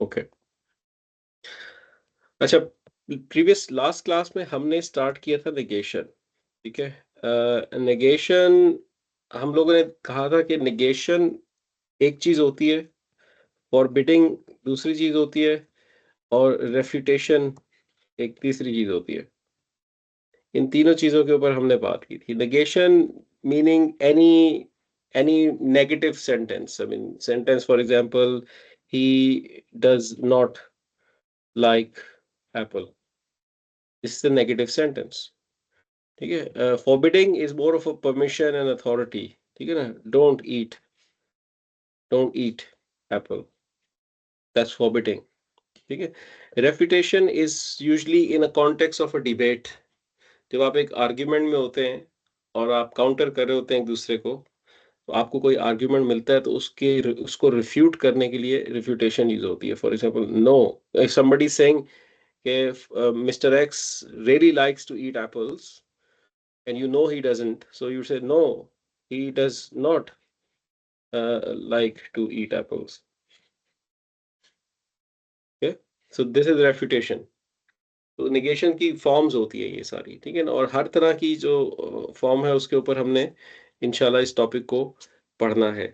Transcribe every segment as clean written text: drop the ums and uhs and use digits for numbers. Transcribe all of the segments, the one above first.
Okay. अच्छा, previous last class में हमने स्टार्ट किया था नेगेशन। ठीक है। नेगेशन, हम लोगों ने कहा था कि नेगेशन एक चीज होती है, फॉरबिडिंग दूसरी चीज होती है, और रेफ्यूटेशन एक तीसरी चीज होती है। इन तीनों चीजों के ऊपर हमने बात की थी। Negation meaning any any negative sentence, I mean sentence for example, he does not like apple, this is a negative sentence. ठीक है। Forbidding is more of a permission and authority. ठीक है ना, don't eat apple, that's forbidding. ठीक है। Refutation is usually in a context of a debate. जब आप एक आर्ग्यूमेंट में होते हैं और आप काउंटर कर रहे होते हैं एक दूसरे को, तो आपको कोई आर्ग्यूमेंट मिलता है तो उसको रिफ्यूट करने के लिए रिफ्यूटेशन यूज होती है। For example, no, if somebody saying कि mister X really likes to eat apples and you know he doesn't, so you say no, he does not like to eat apples. Okay, so this is refutation. तो negation की forms होती है ये सारी, ठीक है ना, और हर तरह की जो फॉर्म है उसके ऊपर हमने इंशाल्लाह इस टॉपिक को पढ़ना है।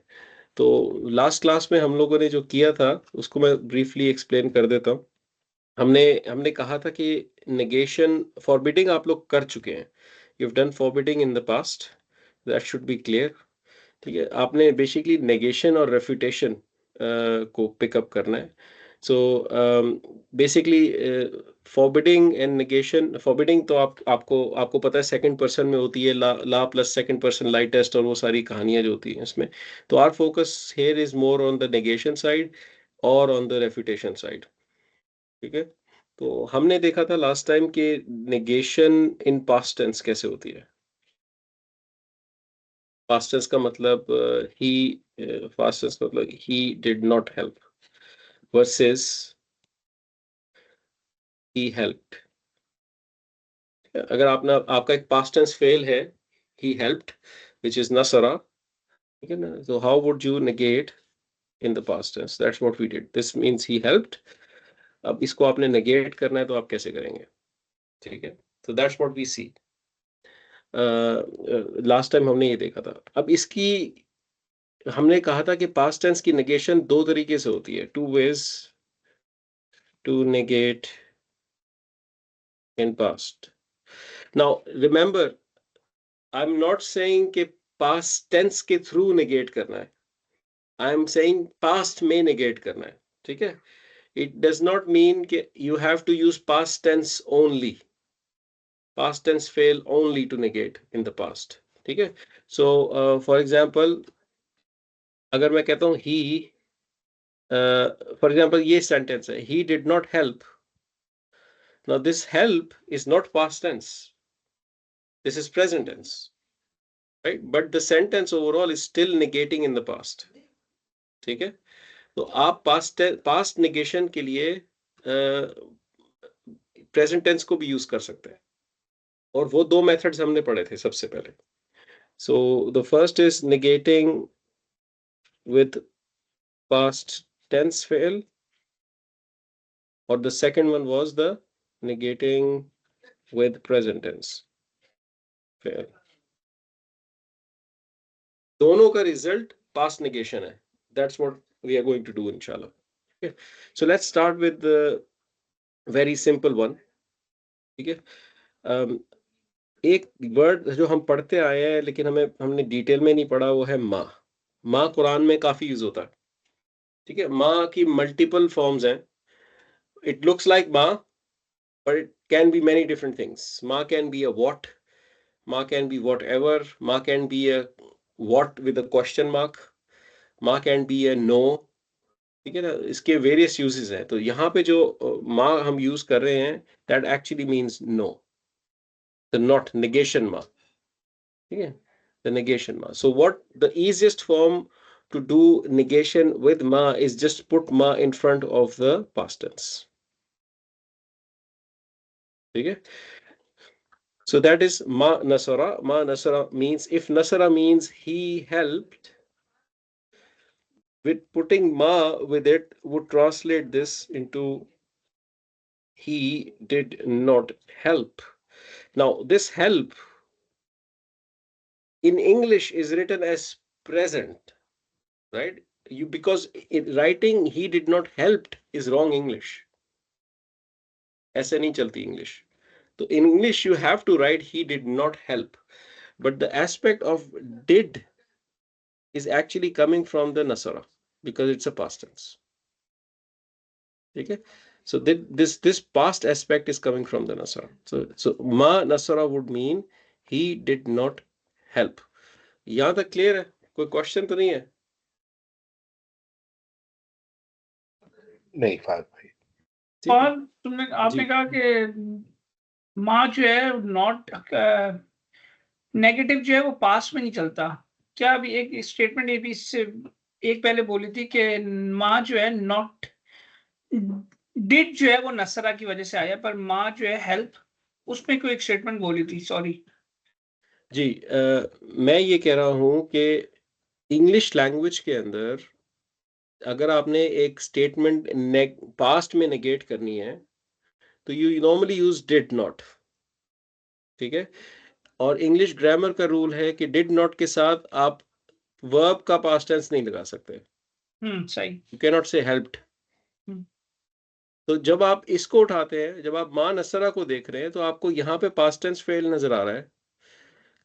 तो लास्ट क्लास में हम लोगों ने जो किया था उसको मैं ब्रीफली एक्सप्लेन कर देता हूँ। हमने हमने कहा था कि नेगेशन, फॉरबिडिंग आप लोग कर चुके हैं, you have done forbidding in the past, that should be clear. ठीक है, आपने बेसिकली नेगेशन और रेफ्यूटेशन को पिकअप करना है। So basically forbidding and negation, forbidding तो आपको आपको पता है सेकंड पर्सन में होती है, ला plus second person lightest और वो सारी कहानियां जो होती हैं इसमें। तो our focus here is more on the negation side और ऑन द रेफ्यूटेशन साइड। ठीक है। तो हमने देखा था लास्ट टाइम कि नेगेशन इन पास्ट टेंस कैसे होती है। पास्ट टेंस का मतलब ही, पास्ट टेंस का मतलब he did not help versus he helped. अगर आपने आपका एक पास्ट टेंस फेल है, ही हेल्प्ड, व्हिच इज नसरा। ठीक है ना, तो how would you negate in the past tense? That's what we did, this means he helped. अब इसको आपने नेगेट करना है तो आप कैसे करेंगे? ठीक है, तो that's what we see. Last time हमने ये देखा था। अब इसकी, हमने कहा था कि पास्ट टेंस की नेगेशन दो तरीके से होती है, two ways to negate in past. Now remember, I am not saying कि पास्ट टेंस के थ्रू नेगेट करना है, आई एम सेइंग पास्ट में नेगेट करना है। ठीक है, इट डज नॉट मीन कि you have to use past tense only, past tense fail only to negate in the past. ठीक है। सो फॉर एग्जांपल, अगर मैं कहता हूं ही, फॉर एग्जांपल ये सेंटेंस है, ही did not help. Now this help is not past tense. This is present tense, right? But the sentence overall is still negating in the past. ठीक है? तो आप पास्ट negation के लिए present tense को भी यूज कर सकते हैं, और वो दो मेथड्स हमने पढ़े थे सबसे पहले। So the first is negating with past tense fail, और the second one was the negating with present tense fail. दोनों का रिजल्ट पास्ट नेगेशन है। That's what we are going to do इंशाल्लाह। Okay. So let's start with the very simple one. ठीक है। um, एक word जो हम पढ़ते आए हैं लेकिन हमने डिटेल में नहीं पढ़ा, वो है माँ। माँ कुरान में काफी यूज होता है। ठीक है, माँ की मल्टीपल फॉर्म्स हैं। इट लुक्स लाइक माँ, but it can be many different things. Ma can be a what, Ma can be whatever, Ma can be a what with a question mark, Ma can be a no। ठीक है ना, इसके various uses हैं। तो यहाँ पे जो माँ हम यूज कर रहे हैं, that actually means no, the not negation माँ। ठीक है, द नेगेशन माँ। So what the easiest form to do negation with ma is just put ma in front of the past tense। ठीक है, so that is ma nasara। Ma nasara means, if nasara means he helped, with putting ma with it would translate this into he did not help. Now, this help in English is written as present, right? You because in writing he did not helped is wrong English. ऐसे नहीं चलती English. So in English you have to write he did not help, but the aspect of did is actually coming from the nasara because it's a past tense. Okay, so this past aspect is coming from the nasara. So ma nasara would mean he did not help. यहाँ तक clear है? कोई question तो नहीं है? नहीं Fahd भाई। और आपने कहा कि माँ जो है नॉट नेगेटिव जो है वो पास्ट में नहीं चलता। क्या अभी एक स्टेटमेंट ये भी इससे एक पहले बोली थी कि माँ जो है नॉट डिड जो है वो नसरा की वजह से आया, पर माँ जो है हेल्प उसमें कोई एक स्टेटमेंट बोली थी, सॉरी जी। मैं ये कह रहा हूं कि इंग्लिश लैंग्वेज के अंदर अगर आपने एक स्टेटमेंट पास्ट में नेगेट करनी है तो you normally use did not, ठीक है। और इंग्लिश ग्रामर का रूल है कि डिड नॉट के साथ आप वर्ब का पास्ट टेंस नहीं लगा सकते। सही। यू कैन नॉट से हेल्प्ड। तो जब आप इसको उठाते हैं, जब आप मां नसरा को देख रहे हैं तो आपको यहाँ पे पास्ट टेंस फेल नजर आ रहा है,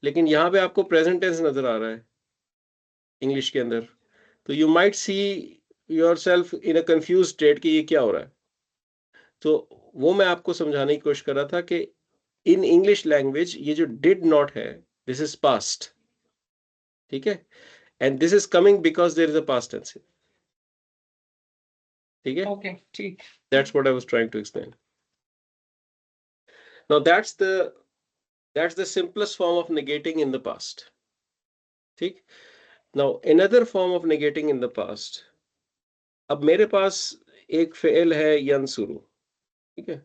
लेकिन यहाँ पे आपको प्रेजेंट टेंस नजर आ रहा है इंग्लिश के अंदर। तो you might see yourself in a confuse state कि ये क्या हो रहा है। तो वो मैं आपको समझाने की कोशिश कर रहा था कि इन इंग्लिश लैंग्वेज ये जो डिड नॉट है दिस इज पास्ट, ठीक है, and this is coming because there is a past tense, ठीक है। ओके, ठीक। That's what I was trying to explain. Now that's the simplest form of negating in the past. ठीक। Now another form of negating in the past. अब मेरे पास एक fail है यंसुरु, ठीक है।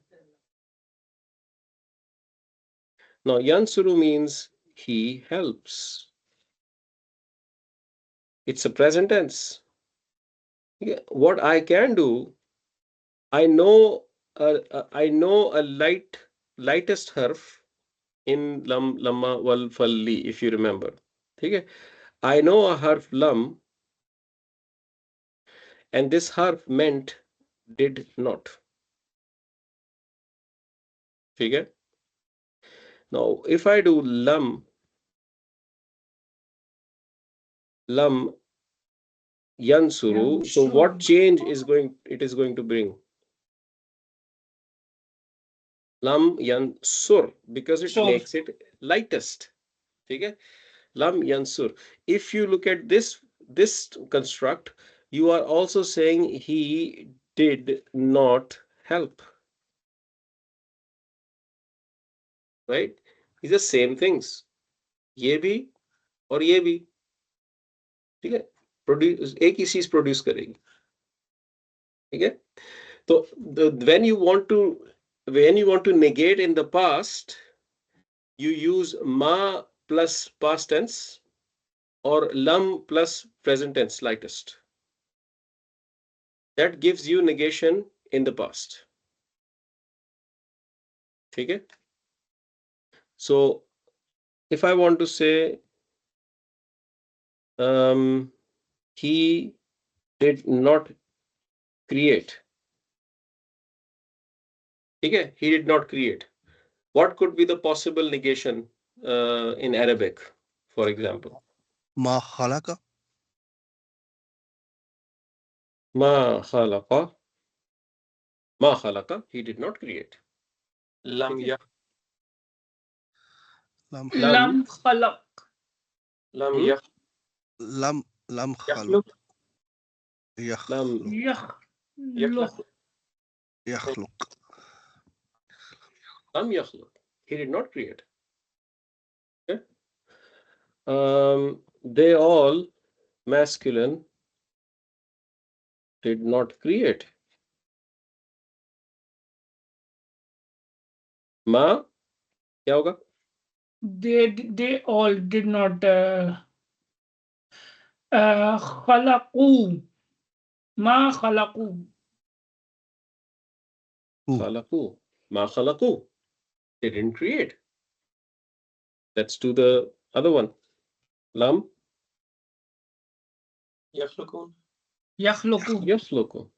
Now yansuru means he helps. It's a present tense. Okay. What I can do, I know a lightest harf in lam lamma wal falli, if you remember, ठीक है। I know a harf lam, and this harf meant did not, ठीक है। Now if I do lam yansuru, so what change it is going to bring? Lam yansur, because it makes it lightest, ठीक है। Lam yansur. If you look at this construct, you are also saying he did not help, right? These are same things, ये भी और ये भी, ठीक है। Produce एक ही चीज प्रोड्यूस करेगी, ठीक है। तो when you want to negate in the past, you use ma plus past tense or lam plus present tense lightest. That gives you negation in the past, ठीक है। So if I want to say he did not create, ठीक है, he did not create, what could be the possible negation in Arabic, for example? Ma khalaqa. Ma khalaqa. Ma khalaqa, he did not create. Lam ya. Lam khalaq. Lam ya. lam khalaq. yakhluq. Yakhluq. Lam yakhluq, he did not create. Okay. They all masculine did not create. Ma क्या होगा? They all did not khalaqu. मा खलकू, खलकू, मा खलकू, they didn't create. Let's do the other one. Lam yakhluqun, यखलुकू, yakhluqu.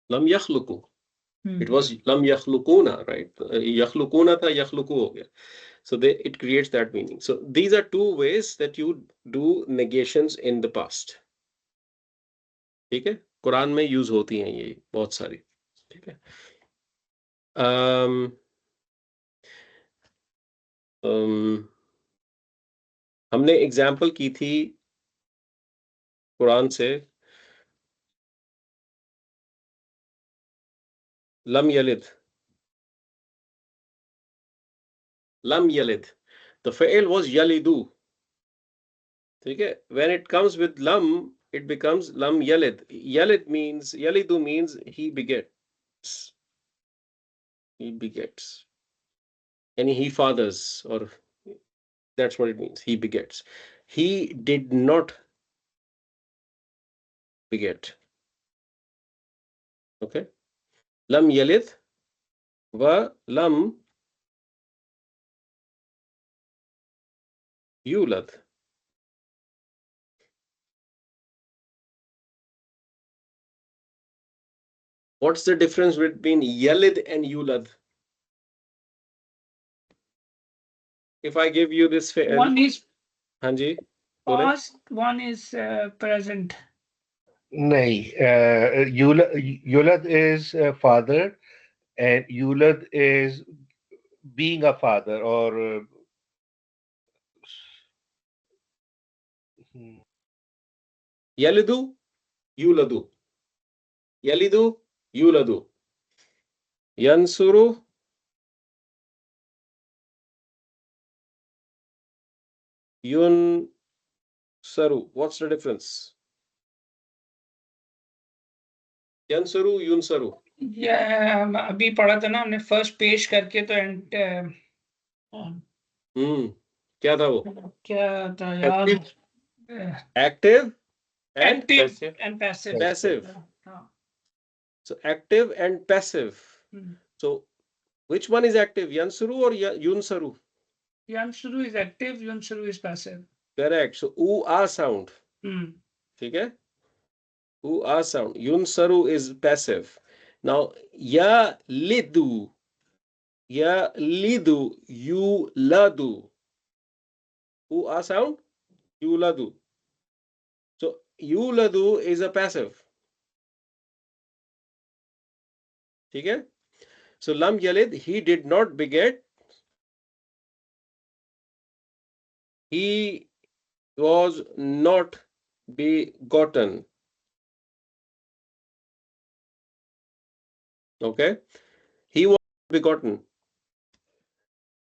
Lam yakhluqu. It was lam yakhluquna, right? Yakhluquna tha, yakhluqu ho gaya. So it creates that meaning. So these are two ways that you do negations in the past. ठीक है, कुरान में use होती हैं ये बहुत सारी. ठीक है. हमने एग्जाम्पल की थी कुरान से, lump यलिद, lam yalid. The fa'il was yalidu. ठीक है. When it comes with lam, it becomes lam yalid. Yalidu means he begets. He begets. And he fathers, or that's what it means. He begets. He did not beget. Okay. Lam yalid wa lam yulad. What's the difference between yalid and yulad? If I give you this fa'il, one is हाँ जी, बोले. past, one is present. नहीं, yulad is father and yulad is being a father or Yalidu, yuladu. Yalidu, yuladu. Yansuru, yunsaru. What's the difference? Yansuru, yunsaru. अभी पढ़ा था ना हमने first पेश करके तो एंड क्या था वो? क्या था यार? Active and Active passive. and passive. Passive. हाँ. So active and passive. So which one is active? Yansuru or yunsaru? Yansuru is active, Yunsuru is passive. Correct. So u-a sound. ठीक है? U-a sound. Yunsaru is passive. Now yalidu, yuladu. U-a sound, yuladu. So yuladu is a passive. ठीक है? So lam yalid, he did not beget. He was not begotten. Okay? He was begotten.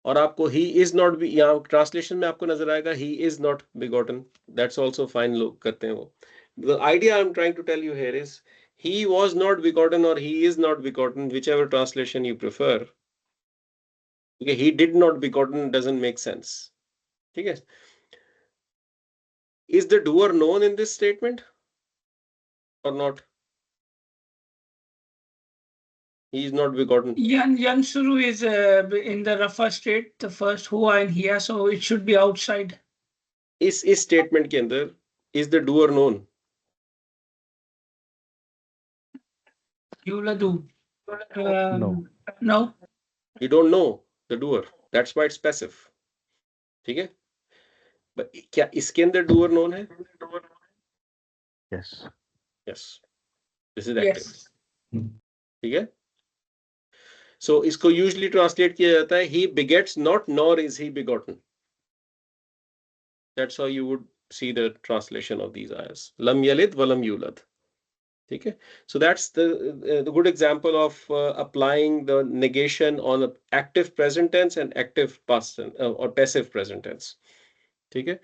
और आपको he is not be, यहाँ translation में आपको नजर आएगा he is not begotten. That's also fine. लोग करते हैं वो. The idea I'm trying to tell you here is he was not begotten or he is not begotten, whichever translation you prefer. Okay, he did not begotten doesn't make sense. ठीक है? Is the doer known in this statement or not? He is not begotten. Yansuru is in the Rafa state, the first Hua and Hiya, so it should be outside. इस statement के अंदर is the doer known? Yuladu. No. No. You don't know the doer. That's why it's passive. ठीक है? But क्या इसके अंदर doer known है? Yes. Yes. This is active. Yes. ठीक है? So इसको usually translate किया जाता है he begets not nor is he begotten. That's how you would see the translation of these ayahs. Lam yalid wa lam yulad. ठीक है? So that's the good example of applying the negation on a active present tense and active past tense or passive present tense. ठीक है?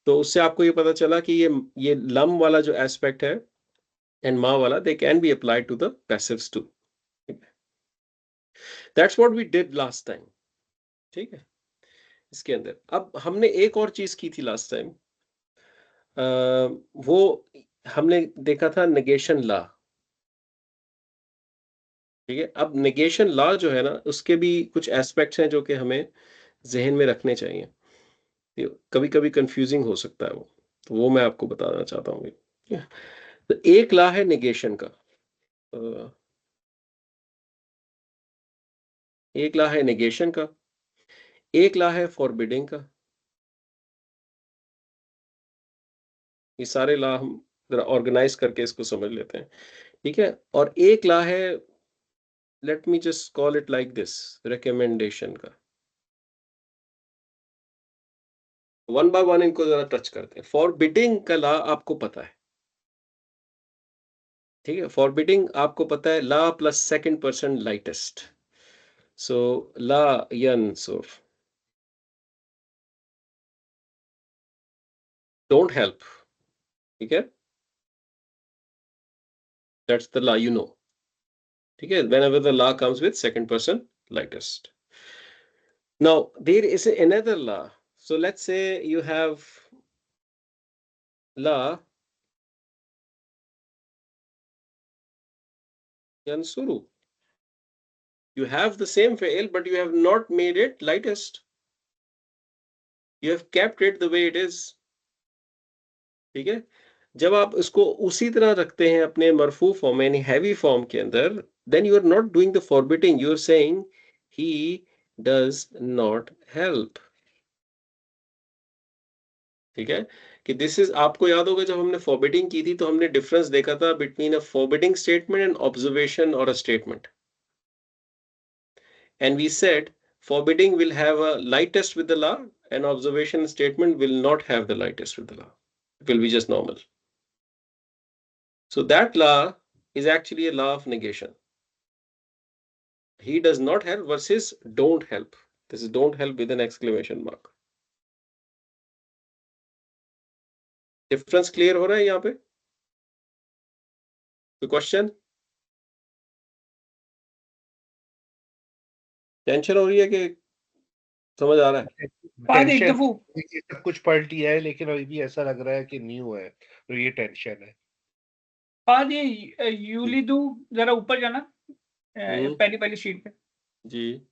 तो उससे आपको ये पता चला कि ये lam वाला जो aspect है and ma wala, they can be applied to the passives too. That's what we did last time. ठीक है? इसके अंदर। अब हमने एक और चीज की थी लास्ट टाइम, वो हमने देखा था नेगेशन लॉ। ठीक है, अब नेगेशन लॉ जो है ना, उसके भी कुछ एस्पेक्ट्स हैं जो कि हमें जहन में रखने चाहिए। कभी कभी कंफ्यूजिंग हो सकता है वो, तो वो मैं आपको बताना चाहता हूँ। तो एक लॉ है नेगेशन का, एक लॉ है नेगेशन का, एक लॉ है फॉरबिडिंग का। ये सारे लॉ हम जरा ऑर्गेनाइज करके इसको समझ लेते हैं, ठीक है। और एक लॉ है, let me just call it like this, recommendation का। वन बाय वन इनको जरा टच करते हैं। फॉरबिडिंग का लॉ आपको पता है, ठीक है। फॉरबिडिंग आपको पता है, लॉ plus second person lightest. So लॉ यंसुर, डोंट हेल्प, ठीक है। दैट्स द लॉ, यू नो, ठीक है। whenever the law comes with second person lightest. Now there is another law. So let's say you have law yansuru. You have the same fail, but you have not made it lightest. You have kept it the way it is. ठीक है। जब आप इसको उसी तरह रखते हैं अपने मरफू फॉर्म यानी हैवी फॉर्म के अंदर, then you are not doing the forbidding, you are saying he does not help। ठीक है, कि दिस इज, आपको याद होगा जब हमने फॉरबिडिंग की थी तो हमने डिफरेंस देखा था between a forbidding statement and observation और a statement, and we said forbidding will have a lightest with the law and observation statement will not have the lightest with the law, it will be just normal. So that law is actually a law of negation. He does not help versus don't help. This is don't help with an exclamation mark. Difference clear हो रहा है यहाँ पे? कोई question, tension हो रही है कि समझ आ रहा है? बाद एक टेंशन, दफा ये सब कुछ पढ़ लिया है लेकिन अभी भी ऐसा लग रहा है कि न्यू है, तो ये टेंशन है। बाद ये यूलिदू, जरा ऊपर जाना पहली पहली शीट पे। जी,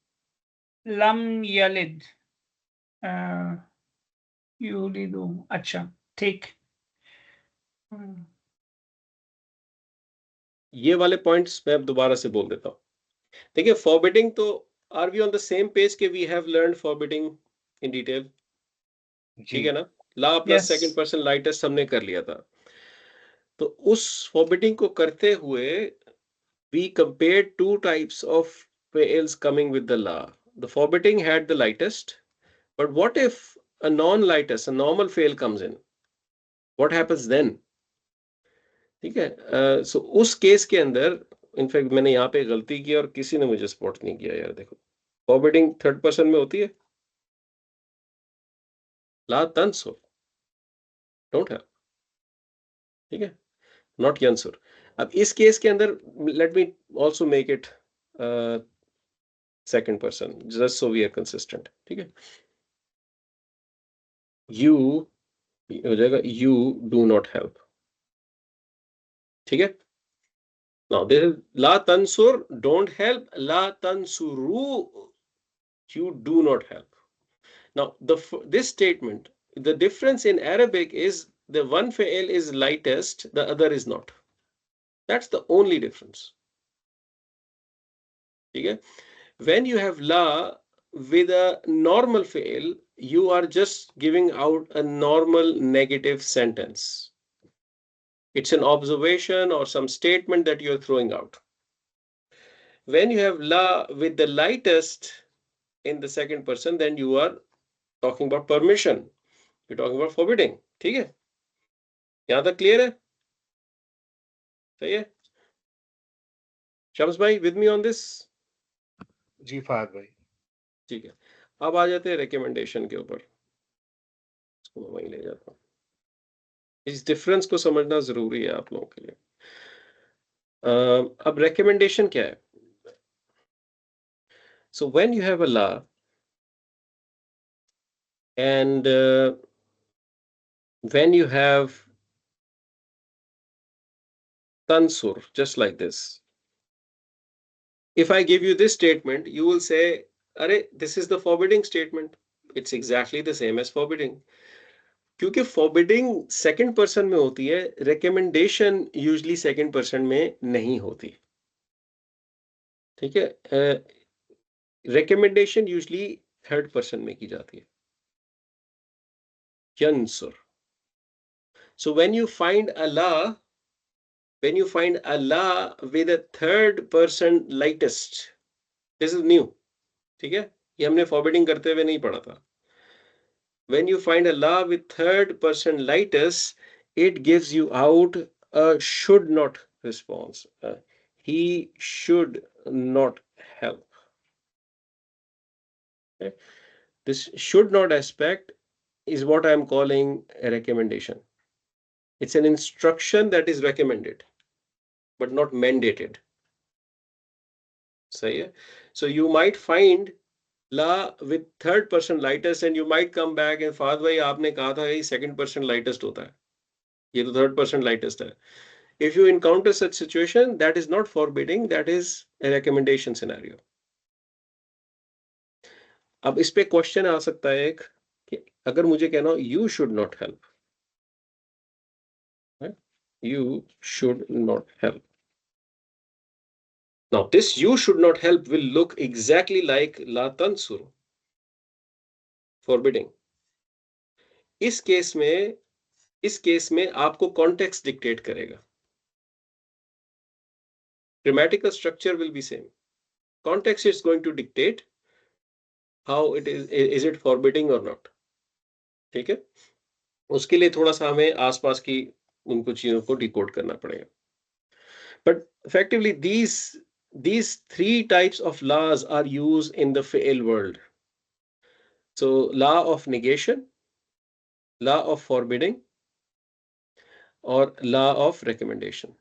लम यलिद यूलिदू, अच्छा ठीक। ये वाले पॉइंट्स मैं अब दोबारा से बोल देता हूँ। देखिए फॉरबिडिंग तो, are we on the same page के we have learn forbidding in detail, ठीक है ना। लॉ plus Yes. Second person lightest हमने कर लिया था। तो उस फॉरबिडिंग को करते हुए we compared two types of fails coming with the law. The forbidding had the lightest, but what if a non-lightest, a normal fail comes in? What happens then? ठीक है, सो उस केस के अंदर इनफैक्ट मैंने यहाँ पे गलती की और किसी ने मुझे सपोर्ट नहीं किया यार। देखो फॉरबिडिंग थर्ड पर्सन में होती है, ला तंसुर, डोंट हैव, ठीक है, नॉट यंसुर। अब इस केस के अंदर let me also make it second person just so we are consistent, ठीक है। यू हो जाएगा यू डू नॉट हेल्प, ठीक है। नाउ देयर इज ला तंसुर, डोंट हेल्प, ला तंसुरु, you do not help. Now this statement, the difference in Arabic is the one fi'l is lightest, the other is not. That's the only difference, okay? When you have la with a normal fi'l, you are just giving out a normal negative sentence. It's an observation or some statement that you're throwing out. When you have la with the lightest in the second person, then you are talking about permission, you're talking about forbidding, ठीक है। यहां तक clear है? सही है? शम्स भाई with me on this? जी फहद भाई। ठीक है, अब आ जाते हैं रिकमेंडेशन के ऊपर। इसको मैं वहीं ले जाता हूँ, इस डिफरेंस को समझना जरूरी है आप लोगों के लिए। अब रिकमेंडेशन क्या है? सो when you have a law, and when you have tansur, just like this, if I give you this statement, you will say, "Arey, this is the forbidding statement." It's exactly the same as forbidding. क्योंकि forbidding second person में होती है, recommendation usually second person में नहीं होती. ठीक है? Recommendation usually third person में की जाती है. Yansur. So when you find Allah with a third person lightest, this is new. ठीक है? ये हमने forbidding करते हुए नहीं पढ़ा था. When you find Allah with third person lightest, it gives you out a should not response. He should not help. Okay? This should not aspect is what I am calling a recommendation. It's an instruction that is recommended, but not mandated. So you might find La with third person lightest and you might come back and Fahad bhai aapne kaha tha ye second person lightest hota hai. Ye to third person lightest hai. If you encounter such situation, that is not forbidding, that is a recommendation scenario. अब इस पे question आ सकता है एक कि अगर मुझे कहना हो you should not help, right? You should not help. Now this you should not help will look exactly like la tansur, forbidding. इस केस में आपको कॉन्टेक्स्ट डिक्टेट करेगा. Grammatical structure will be same. Context is going to dictate how it is it forbidding or not. ठीक है? उसके लिए थोड़ा सा हमें आसपास की उनको चीजों को डिकोड करना पड़ेगा. But effectively these three types of laws are used in the fi'l world. So law of negation, law of forbidding, or law of recommendation.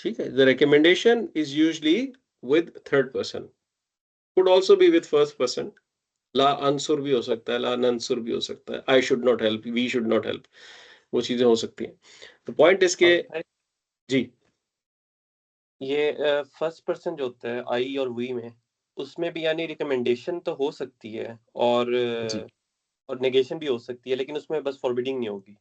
ठीक है? The recommendation is usually with third person. Could also be with first person. ला अंसुर भी हो सकता है, ला नंसुर भी हो सकता है. I should not help, we should not help. वो चीजें हो सकती हैं. तो पॉइंट इसके जी ये फर्स्ट पर्सन जो होता है आई और वी में, उसमें भी यानी रिकमेंडेशन तो हो सकती है और नेगेशन भी हो सकती है, लेकिन उसमें बस फॉरबिडिंग नहीं होगी.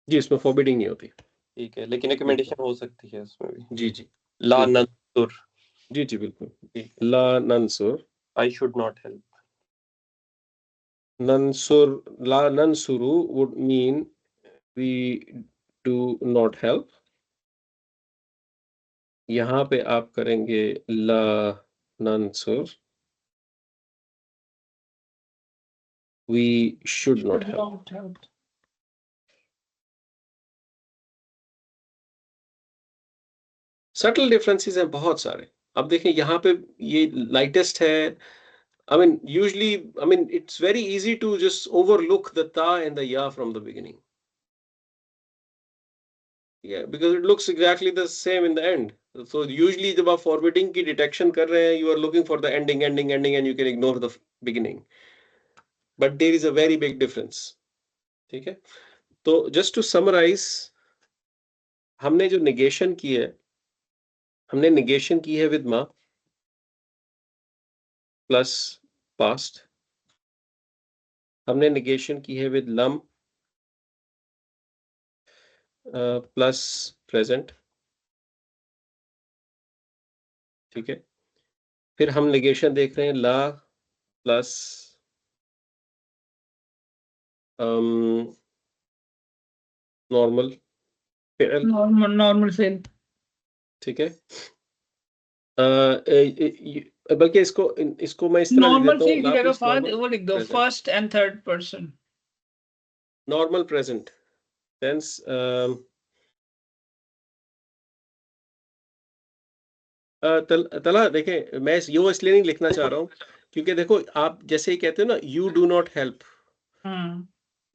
जी, इसमें फॉरबिडिंग नहीं होती. ठीक है, लेकिन रिकमेंडेशन हो सकती है उसमें भी. जी ला नंसुर. जी बिल्कुल. ला नंसुर, I should not help. Nansur, la nansuru would mean we do not help. यहाँ पे आप करेंगे ला nansur, we should not help. Subtle differences हैं बहुत सारे. अब देखें यहाँ पे ये lightest है. I mean, usually, it's very easy to just overlook the ta and the ya from the beginning. Yeah, because it looks exactly the same in the end. So usually जब आप forbidding की detection कर रहे हैं, you are looking for the ending, and you can ignore the beginning. But there is a very big difference. ठीक है? तो just to summarize, हमने जो negation की है, हमने negation की है with ma plus past. हमने negation की है with lam plus present. ठीक है? फिर हम negation देख रहे हैं ला प्लस नॉर्मल फेल. ठीक है? बल्कि इसको मैं इस तरह नॉर्मल लिख देता हूं. वो लिख दो first and third person. Normal present tense. तला देखें, मैं ये इसलिए नहीं लिखना चाह रहा हूँ क्योंकि देखो आप जैसे ही कहते हो ना, you do not help,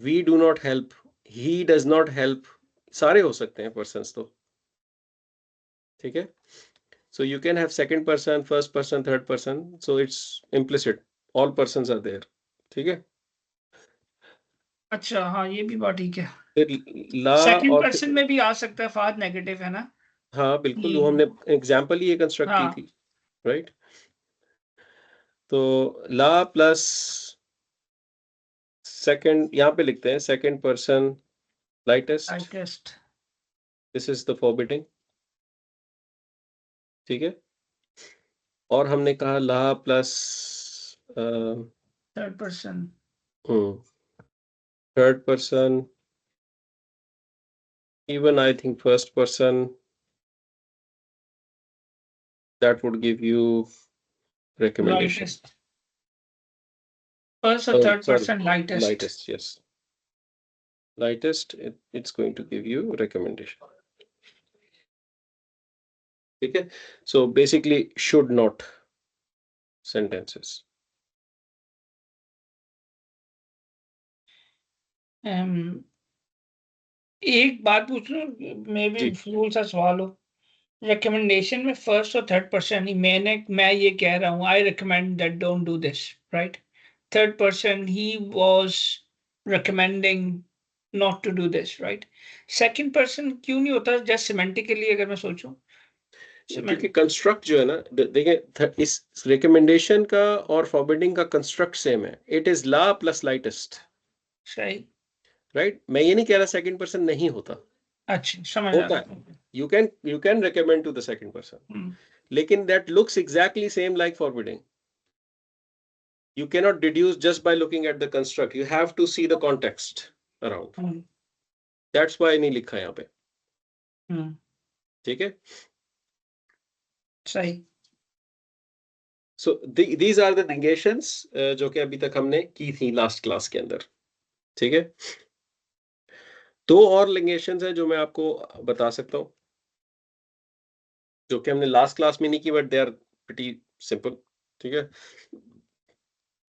we do not help, he does not help, सारे हो सकते हैं पर्सन्स. तो ठीक है? So you can have second person, first person, third person. So it's implicit. All persons are there. ठीक है? अच्छा हाँ, ये भी बात ठीक है। फिर ला सेकंड और पर्सन में भी आ सकता है फाद नेगेटिव, है ना? हाँ बिल्कुल, ये वो हमने एग्जाम्पल ही ये कंस्ट्रक्ट की हाँ। थी, राइट? तो ला प्लस सेकंड, यहाँ पे लिखते हैं second person lightest, lightest. This is the forbidding, ठीक है? और हमने कहा ला plus third person. Third person, even I think first person, that would give you recommendation. Lightest. First और third Sorry, person lightest. lightest, yes. Lightest, it's going to give you recommendation. Okay, so basically should not sentences. एक बात पूछ लूं, मे भी जी। फजूल सा सवाल हो। रिकमेंडेशन में फर्स्ट और थर्ड पर्सन ही मैं ये कह रहा हूँ, I recommend that don't do this, right? Third person he was recommending not to do this, right? Second person क्यों नहीं होता जस्ट सिमेंटिकली अगर मैं सोचूं? क्योंकि कंस्ट्रक्ट जो है ना, देखिए इस रिकमेंडेशन का और फॉरबिडिंग का कंस्ट्रक्ट सेम है, इट इज ला प्लस लाइटेस्ट, सही। राइट? मैं ये नहीं कह रहा सेकंड पर्सन नहीं होता, अच्छा समझ होता आ है। गया। you can recommend to the second person, लेकिन that looks exactly same like forbidding. You cannot deduce just by looking at the construct, you have to see the context around. That's why नहीं लिखा यहाँ पे, ठीक है? सही। So these are the negations जो कि अभी तक हमने की थी लास्ट क्लास के अंदर, ठीक है? दो और negations हैं जो मैं आपको बता सकता हूँ, जो कि हमने लास्ट क्लास में नहीं की, but they are pretty simple, ठीक है?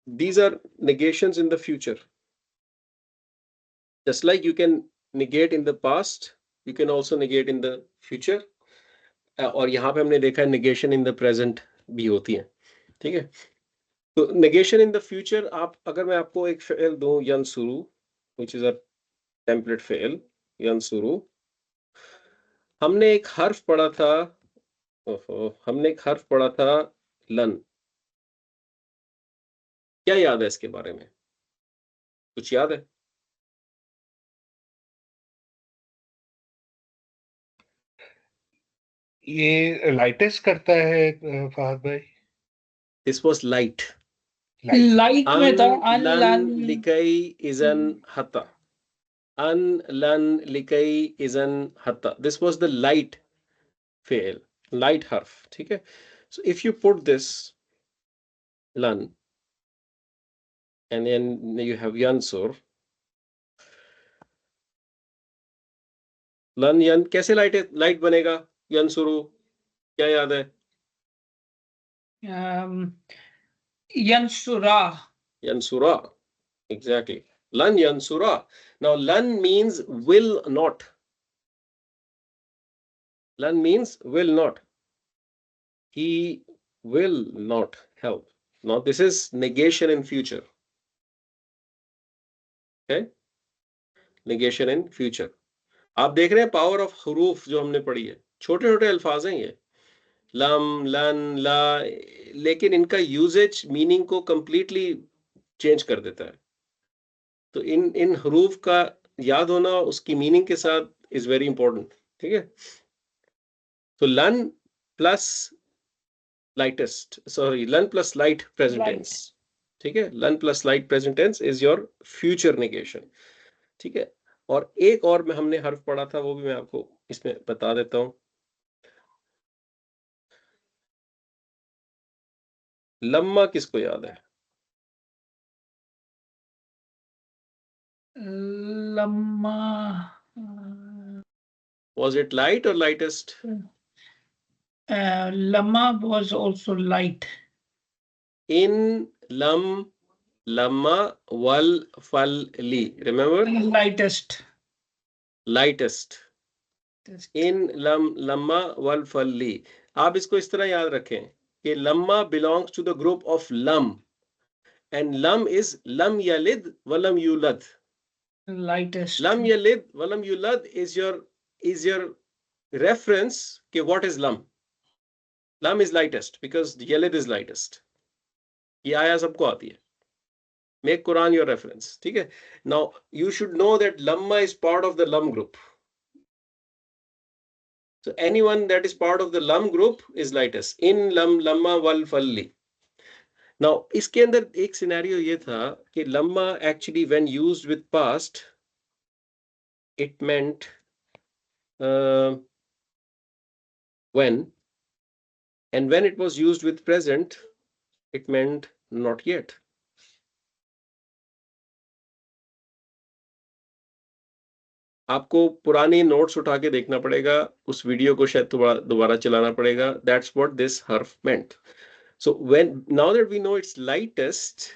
These are negations in the future. Just like you can negate in the past, you can also negate in the future. और यहाँ पे हमने देखा है negation in the present भी होती है, ठीक है? तो negation in the future, आप अगर मैं आपको एक फ़ेल दूं yansuru, which is a template fail yansuru, हमने एक हर्फ पढ़ा था, हमने एक हर्फ पढ़ा था लन। क्या याद है इसके बारे में? कुछ याद है? ये लाइटेस्ट करता है फहद भाई? This was light. लाइट में था An lan अनलन। likai izan hatta. An lan likai izan hatta. This was the light fail, light harf, ठीक है? So if you put this lan and then you have yansur, lan yan कैसे light बनेगा? yansuru क्या याद है? यंसुरा। yansura, exactly. Lan yansura. Now lan means will not. Lan means will not. He will not help. Now this is negation in future. Okay? Negation in future. आप देख रहे हैं power of हरूफ जो हमने पढ़ी है, छोटे छोटे अल्फाज हैं ये, लम लन ला, लेकिन इनका यूजेज मीनिंग को कंप्लीटली चेंज कर देता है। तो इन हरूफ का याद होना उसकी मीनिंग के साथ इज वेरी इंपॉर्टेंट, ठीक है? तो लन प्लस लाइटेस्ट, सॉरी लन प्लस लाइट प्रेजेंट टेंस, ठीक है? लन plus light present tense is your future negation, ठीक है? और एक और में हमने हर्फ पढ़ा था, वो भी मैं आपको इसमें बता देता हूं। लम्मा किसको याद है? लम्मा। Was it light or lightest? Lama was also light. In lam lamma wal fal li, remember? Lightest. Lightest. In lam lamma wal fal li. आप इसको इस तरह याद रखें कि लम्मा belongs to the group of lam, and lam is lam yalid wa lam yulad. lightest. lam yalid walam yulad is your reference कि what is lam. Lam is lightest because yalid is lightest. ये आया सबको आती है. Make Quran your reference. ठीक है. Now you should know that lamma is part of the lam group. So anyone that is part of the lam group is lightest. In lam lamma wal falli. Now इसके अंदर एक scenario ये था कि lamma actually when used with past it meant when, and when it was used with present it meant not yet. आपको पुरानी notes उठा के देखना पड़ेगा, उस वीडियो को शायद दोबारा चलाना पड़ेगा. That's what this harf meant. So now that we know it's lightest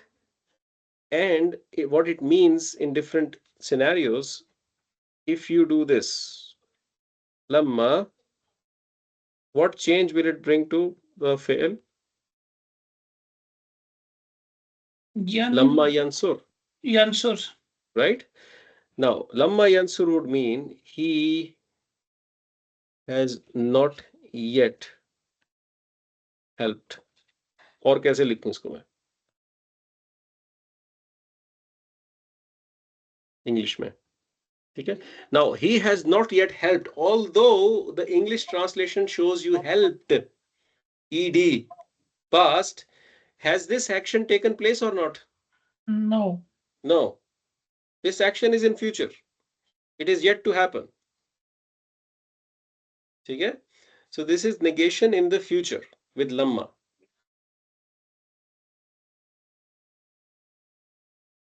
and what it means in different scenarios, if you do this lamma, what change will it bring to the fi'l? Lamma yansur. Yansur. Right? Now, lamma yansur would mean he has not yet helped. और कैसे लिखूं इसको मैं English में? ठीक है. Now he has not yet helped, although the English translation shows you helped, ed past. Has this action taken place or not? No, this action is in future. It is yet to happen. ठीक है. So this is negation in the future with lamma.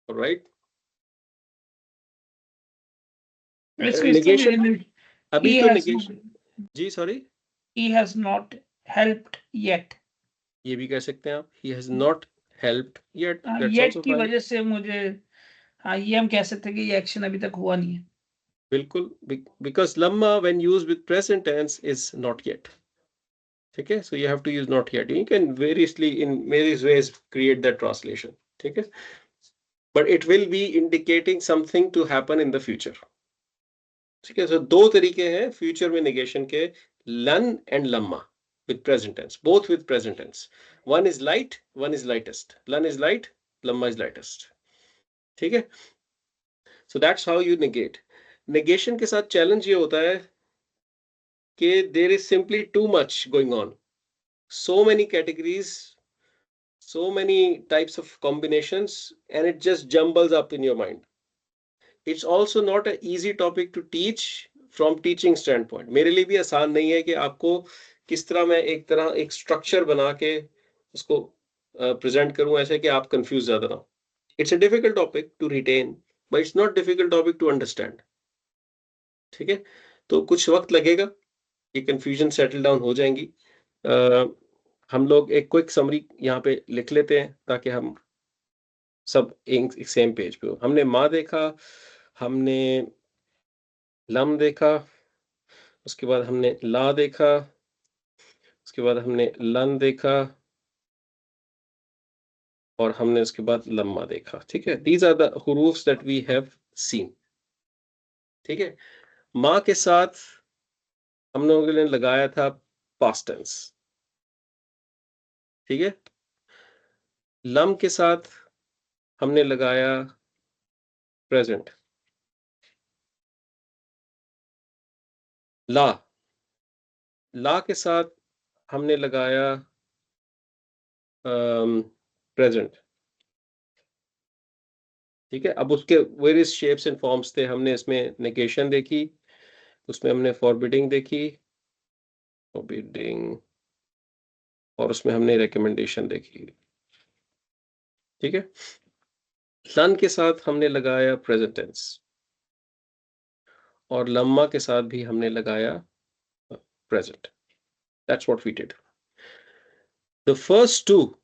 All right. Negation. अभी तो negation. Ji sorry. He has not helped yet. ये भी कह सकते हैं आप. He has not helped yet. That's yet also की fine. वजह से मुझे ये हम कह सकते हैं कि ये एक्शन अभी तक हुआ नहीं है. बिल्कुल. Because lamma when used with present tense is not yet. ठीक है. So you have to use not yet. You can variously in various ways create that translation. ठीक है. But it will be indicating something to happen in the future. ठीक है. So दो तरीके हैं future में negation के, lan and lamma with present tense, both with present tense. One is light, one is lightest. Lan is light, lamma is lightest. ठीक है. So that's how you negate. Negation के साथ challenge ये होता है कि there is simply too much going on. So many categories, so many types of combinations, and it just jumbles up in your mind. It's also not an easy topic to teach from teaching standpoint. मेरे लिए भी आसान नहीं है कि आपको किस तरह मैं एक structure बना के उसको present करूं ऐसे कि आप confuse ज़्यादा ना हो. It's a difficult topic to retain, but it's not difficult topic to understand. ठीक है. तो कुछ वक्त लगेगा, ये confusion settle down हो जाएंगी. हम लोग एक क्विक समरी यहाँ पे लिख लेते हैं ताकि हम सब एक सेम पेज पे हो. हमने माँ देखा, हमने लम देखा, उसके बाद हमने ला देखा, उसके बाद हमने लन देखा और हमने उसके बाद लम्मा देखा. ठीक है. These are the हुरूफ्स that we have seen. ठीक है. माँ के साथ हम लोगों ने लगाया था past tense. ठीक है. लम के साथ हमने लगाया प्रेजेंट. ला के साथ हमने लगाया प्रेजेंट. ठीक है. अब उसके वेरियस शेप्स एंड फॉर्म्स थे. हमने इसमें नेगेशन देखी, उसमें हमने फॉरबिडिंग देखी, फॉरबिडिंग, और उसमें हमने रिकमेंडेशन देखी. ठीक है. लन के साथ हमने लगाया प्रेजेंट टेंस और लम्मा के साथ भी हमने लगाया present. That's what we did. The first two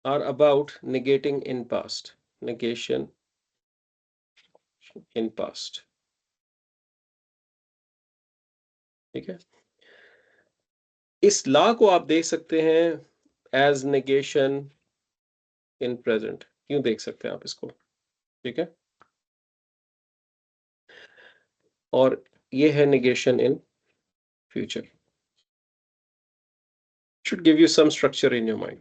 are about negating in past. Negation in past. ठीक है. इस ला को आप देख सकते हैं as negation in present. क्यों देख सकते हैं आप इसको? ठीक है. और ये है negation in future. Should give you some structure in your mind.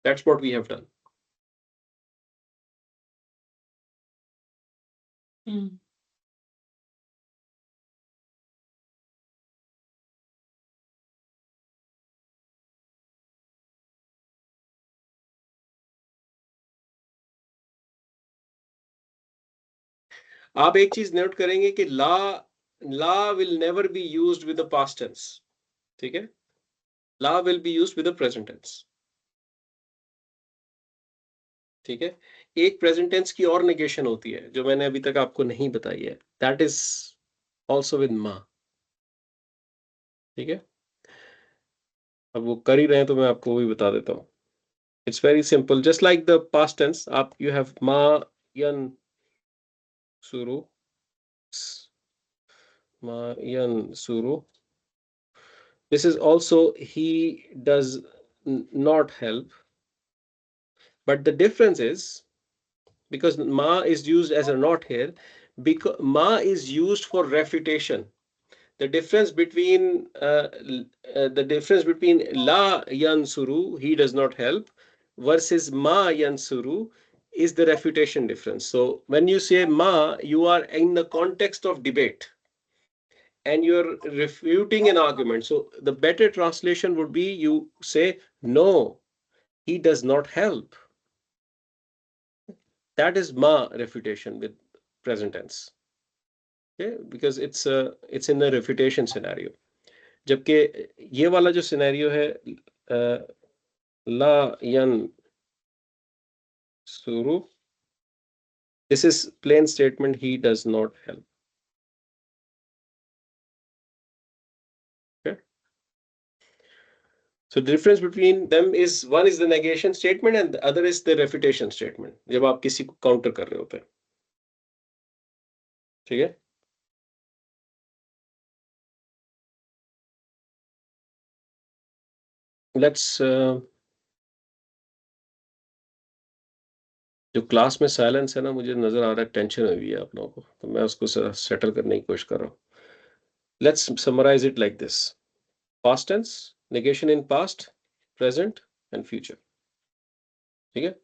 That's what we have done. आप एक चीज नोट करेंगे कि ला will never be used with the past tense. ठीक है, ला will be used with the present tense. ठीक है, एक प्रेजेंट टेंस की और नेगेशन होती है जो मैंने अभी तक आपको नहीं बताई है. दैट इज ऑल्सो विद मा. ठीक है, अब वो कर ही रहे हैं तो मैं आपको वो भी बता देता हूँ. It's very simple, just like the past tense. आप यू हैव मा यन सुरु, मा यन सुरु. This is also he does not help, but the difference is because ma is used as a not here, because ma is used for refutation. The difference between la yansuru, he does not help, versus ma yansuru is the refutation difference. So when you say ma, you are in the context of debate and you're refuting an argument. So the better translation would be you say, no, he does not help. That is ma refutation with present tense. Okay, because it's in the refutation scenario. जबकि ये वाला जो scenario है la yan suru, this is plain statement, he does not help. So the difference between them is one is the negation statement and the other is the refutation statement. जब आप किसी को counter कर रहे होते हैं. ठीक है, let's जो क्लास में साइलेंस है ना, मुझे नजर आ रहा है टेंशन हुई है आप लोगों को, तो मैं उसको सेटल करने की कोशिश कर रहा हूँ. Let's summarize it like this. Past tense, negation in past, present and future. ठीक है,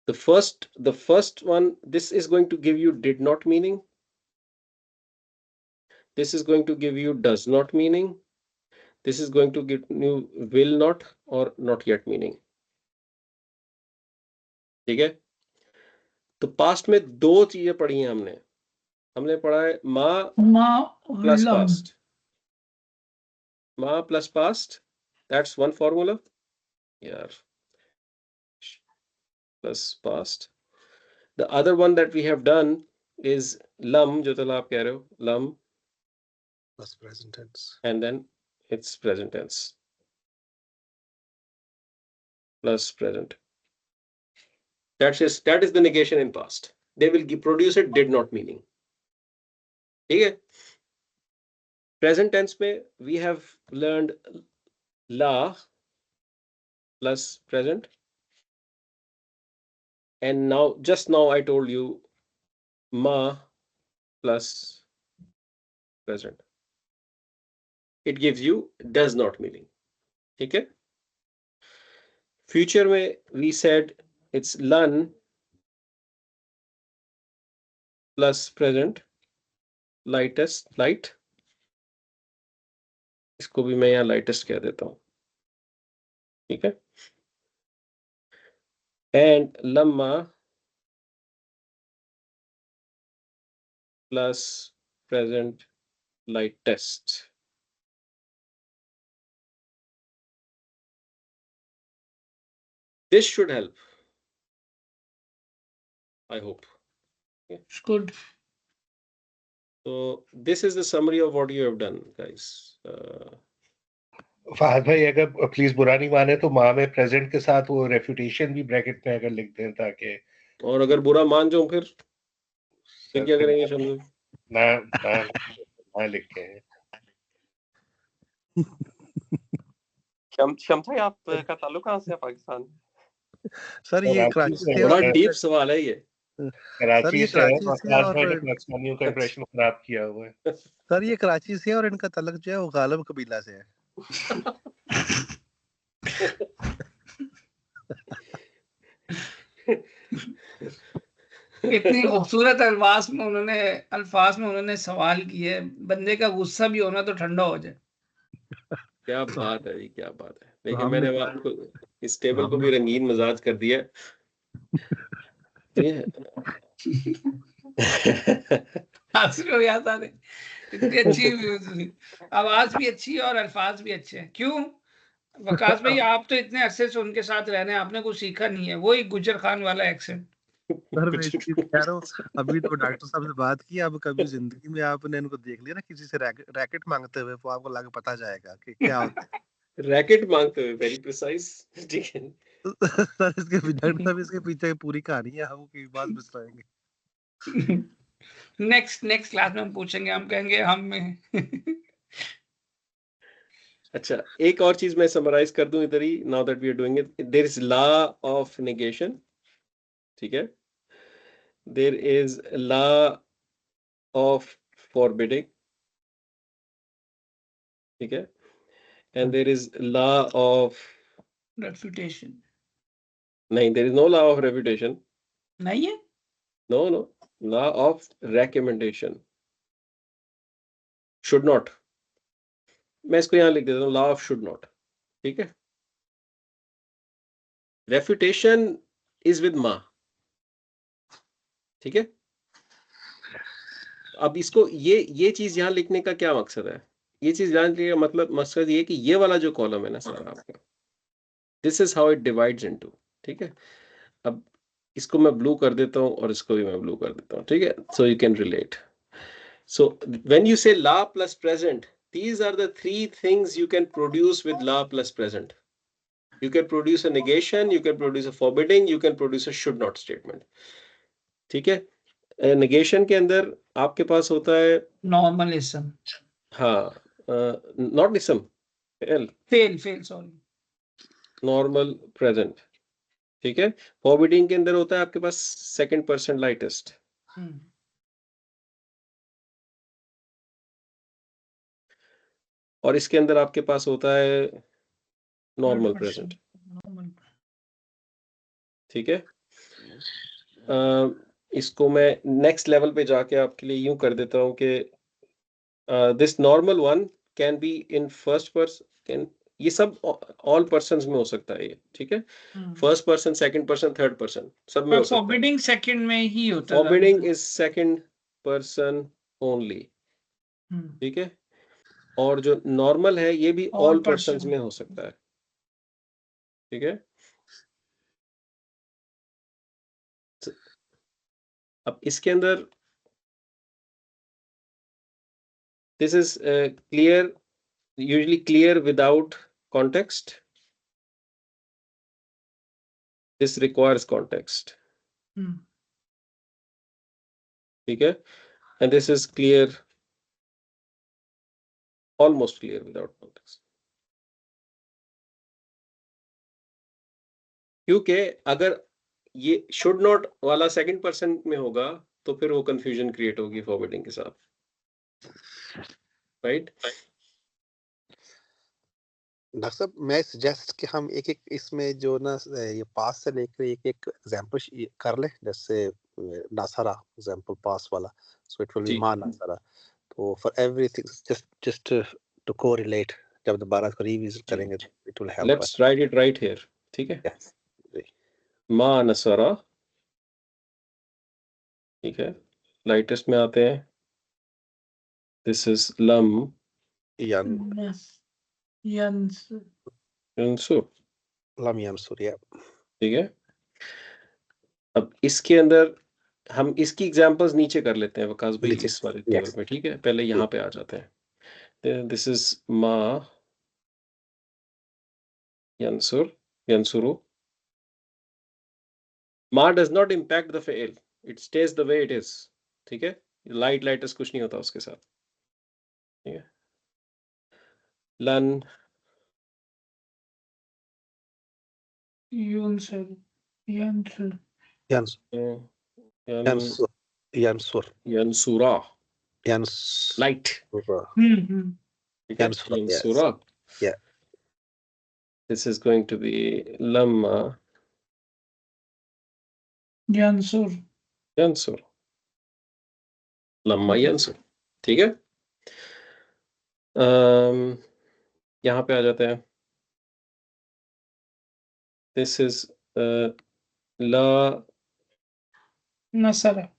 the first one, this is going to give you did not meaning, this is going to give you does not meaning, this is going to give you will not or not yet meaning. ठीक है, तो past में दो चीजें पढ़ी हैं हमने पढ़ा है मा plus past. Ma plus past, that's one formula. Yeah, plus past. The other one that we have done is lam, jo tala aap keh rahe ho, lam plus present tense. And then it's present tense plus present. That is the negation in past. They will produce it did not meaning. ठीक है, present tense में we have learned la plus present, and now just now I told you ma plus present. It gives you does not meaning. ठीक है, future में we said it's lan plus present, lightest, light. इसको भी मैं यहाँ lightest कह देता हूँ. ठीक है, and lamma plus present, lightest. This should help, I hope. It's good. So this is the summary of what you have done, guys. Fahad भाई अगर प्लीज बुरा नहीं माने तो माँ में प्रेजेंट के साथ वो रेफ्यूटेशन भी ब्रैकेट में अगर लिख दें ताकि, और अगर बुरा मान जाऊं फिर क्या करेंगे शम्स? ना लिख के शम्स आपका ताल्लुक कहाँ से है पाकिस्तान? सर ये बड़ा डीप सवाल है ये. कराची ये से है कराची और से आज मैंने और पाकिस्तानियों का इंप्रेशन खराब किया हुआ है। सर ये कराची से है और इनका तलक जो है वो गालिब कबीला से है। इतनी खूबसूरत अल्फाज में उन्होंने सवाल किए, बंदे का गुस्सा भी होना तो ठंडा हो जाए। क्या बात है जी, क्या बात है। तो देखिए हमने मैंने आपको इस टेबल को भी रंगीन मिजाज कर दिया है। ठीक है। आसिफ याद आ रहे, इतनी अच्छी आवाज भी अच्छी है और अल्फाज भी अच्छे हैं। क्यों वकास भाई, आप तो इतने अरसे से उनके साथ रह रहे हैं, आपने कुछ सीखा नहीं है? वही गुजर खान वाला एक्सेंट। सर मैं इस चीज कह रहा हूँ, अभी तो डॉक्टर साहब से बात की, अब कभी जिंदगी में आपने इनको देख लिया ना किसी से रैकेट मांगते हुए, तो आपको लाके पता जाएगा कि क्या होता है। रैकेट मांगते हुए, वेरी प्रिसाइज। ठीक है। सर इसके डॉक्टर साहब इसके पीछे पूरी कहानी है, हम की बात बिसराएंगे। नेक्स्ट क्लास में हम पूछेंगे, हम कहेंगे हम अच्छा, एक और चीज मैं समराइज कर दूं इधर ही, now that we are doing it. There is लॉ ऑफ नेगेशन, ठीक है। देयर इज लॉ ऑफ फॉरबिडिंग, ठीक है। एंड देयर इज लॉ ऑफ रेफ्यूटेशन। नहीं, देयर इज नो लॉ ऑफ रेपुटेशन। नहीं है? नो नो, लॉ ऑफ रिकमेंडेशन, शुड नॉट। मैं इसको यहां लिख देता हूं, लॉ ऑफ शुड नॉट, ठीक है। रेफ्यूटेशन इज विद मा, ठीक है। अब इसको ये चीज यहां लिखने का क्या मकसद है? ये चीज जानने का मकसद ये कि ये वाला जो कॉलम है ना सारा आपका, this is how it divides into, ठीक है। अब इसको मैं ब्लू कर देता हूं और इसको भी मैं ब्लू कर देता हूं, ठीक है, so you can relate. So when you say लॉ plus present, these are the three things you can produce with law plus present. You can produce a negation, you can produce a forbidding, you can produce a should not statement, ठीक है। Negation के अंदर आपके पास होता है नॉर्मलिज्म। हाँ, not इसम, fail sorry. Normal present, ठीक है। फॉरबिडिंग के अंदर होता है आपके पास सेकंड पर्सन लाइटेस्ट, और इसके अंदर आपके पास होता है नॉर्मल प्रेजेंट, ठीक है। इसको मैं नेक्स्ट लेवल पे जाके आपके लिए यूं कर देता हूं कि this normal one can be in first person, ये सब ऑल पर्सन्स में हो सकता है ये, ठीक है। First person, second person, third person, सब में हो सकता है। फॉरबिडिंग सेकंड में ही होता है। Forbidding is second person only, ठीक है। और जो नॉर्मल है ये भी All ऑल पर्सन्स person. में हो सकता है, ठीक है। अब इसके अंदर this is clear, usually clear without context, this requires context, ठीक है। And this is clear, almost clear without context. क्योंकि अगर ये शुड नॉट वाला सेकंड पर्सन में होगा तो फिर वो कंफ्यूजन क्रिएट होगी फॉरवर्डिंग के साथ, राइट। डॉक्टर साहब मैं सजेस्ट कि हम एक एक इसमें जो ना ये पास से लेकर एक एक एग्जांपल कर ले, जैसे नासारा एग्जांपल पास वाला, सो इट विल बी जी। मा नासारा, तो for everything just to correlate, जब दोबारा इसको रिविजिट करेंगे it will help let's write it right here, ठीक है। अस। मा नसरा, ठीक है। लाइटेस्ट में आते हैं, दिस इज लम यंसुर, लम यंसुर, या ठीक है। अब इसके अंदर हम इसकी एग्जांपल्स नीचे कर लेते हैं वकास भाई, नीचे, इस वाले टेबल yes. पे, ठीक है। पहले यहाँ पे आ जाते हैं। दिस इज मा यंसुर, यंसुरु। मा does not impact the fail, it stage the way it is, ठीक है। लाइटस कुछ नहीं होता उसके साथ, ठीक है। लन यंसुर। यंसुर, Yansur. Yansur. Yansura. Yansura. Light. हम्म ठीक है, Yansura, yes. Yansura. Yeah. This is going to be Lamma Yansur. Yansur. Lamma Yansur. ठीक है, यहाँ पे आ जाते हैं. This is La. Nasara.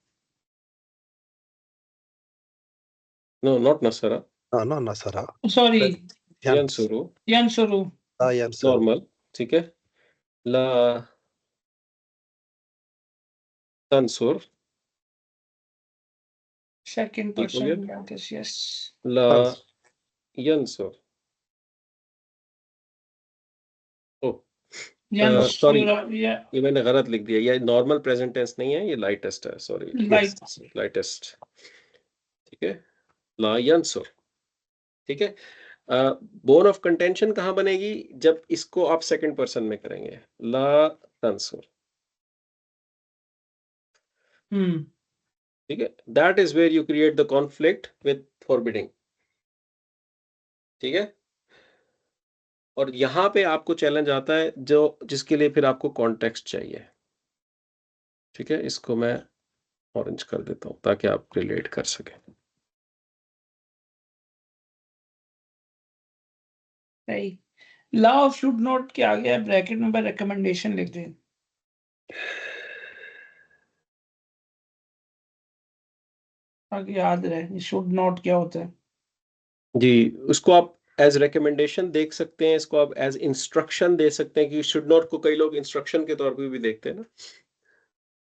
No, not Nasara. No, Nasara. Sorry. Yansuru. Yansuru. Yansuru. Normal. ठीक है, La Tansur. Second ठीक हो गया? person. I guess, yes. La Yansur. Oh, sorry, Yansura. Yeah. ये मैंने गलत लिख दिया. ये नॉर्मल प्रेजेंट टेंस नहीं है, ये लाइटेस्ट है. Sorry, lightest. ठीक है, ला यंसुर. ठीक है, बोन ऑफ कंटेंशन कहाँ बनेगी? जब इसको आप सेकंड पर्सन में करेंगे. ला तंसुर. ठीक है, that is where you create the conflict with forbidding. ठीक है, और यहाँ पे आपको चैलेंज आता है जो जिसके लिए फिर आपको कॉन्टेक्स्ट चाहिए. ठीक है, इसको मैं ऑरेंज कर देता हूँ ताकि आप रिलेट कर सकें. सही. लॉ शुड नॉट के आगे ब्रैकेट में रिकमेंडेशन लिख दें. आगे याद रहे शुड नॉट क्या होता है. जी, उसको आप एज रिकमेंडेशन देख सकते हैं, इसको आप एज इंस्ट्रक्शन दे सकते हैं कि शुड नॉट को कई लोग इंस्ट्रक्शन के तौर पे भी देखते हैं ना.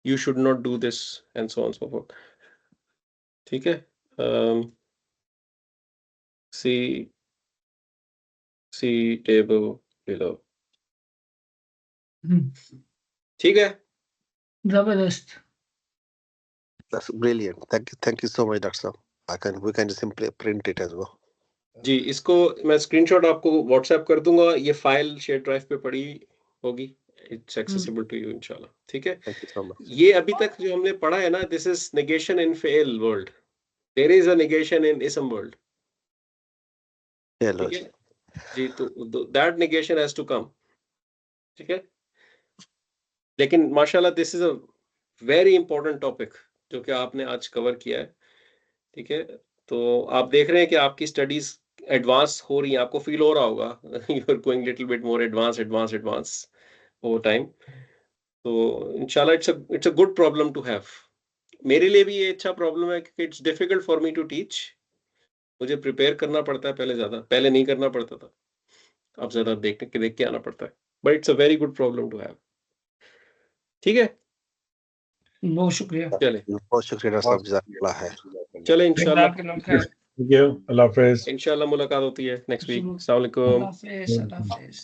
You should not do this and so on so fourth. ठीक है, सी टेबल बिलो. ठीक है, जबरदस्त. That's brilliant. Thank you so much, Dr. Sam. We can just simply print it as well. जी, इसको मैं स्क्रीनशॉट आपको व्हाट्सएप कर दूंगा. ये फाइल शेयर ड्राइव पे पड़ी होगी. इट्स एक्सेसिबल टू यू इंशाल्लाह. ठीक है, Thank you so much. ये अभी तक जो हमने पढ़ा है ना, this is negation in fail world. There is a negation in इसम वर्ल्ड. Hello. ठीक है जी, तो that negation has to come. ठीक है, लेकिन माशाल्लाह this is a very important topic जो कि आपने आज कवर किया है. ठीक है, तो आप देख रहे हैं कि आपकी स्टडीज एडवांस हो रही हैं. आपको फील हो रहा होगा you are going little bit more advance over time. तो इंशाल्लाह it's a good problem to have. मेरे लिए भी ये अच्छा प्रॉब्लम है कि it's difficult for me to teach. मुझे प्रिपेयर करना पड़ता है पहले नहीं करना पड़ता था. अब ज्यादा देख के आना पड़ता है. But it's a very good problem to have. ठीक है, बहुत शुक्रिया. चले बहुत शुक्रिया डॉक्टर साहब. जज़ाकल्लाह है. चले इंशाल्लाह. Thank you. Allah Hafiz. इंशाल्लाह मुलाकात होती है नेक्स्ट वीक. अस्सलाम वालेकुम. अल्लाह हाफिज.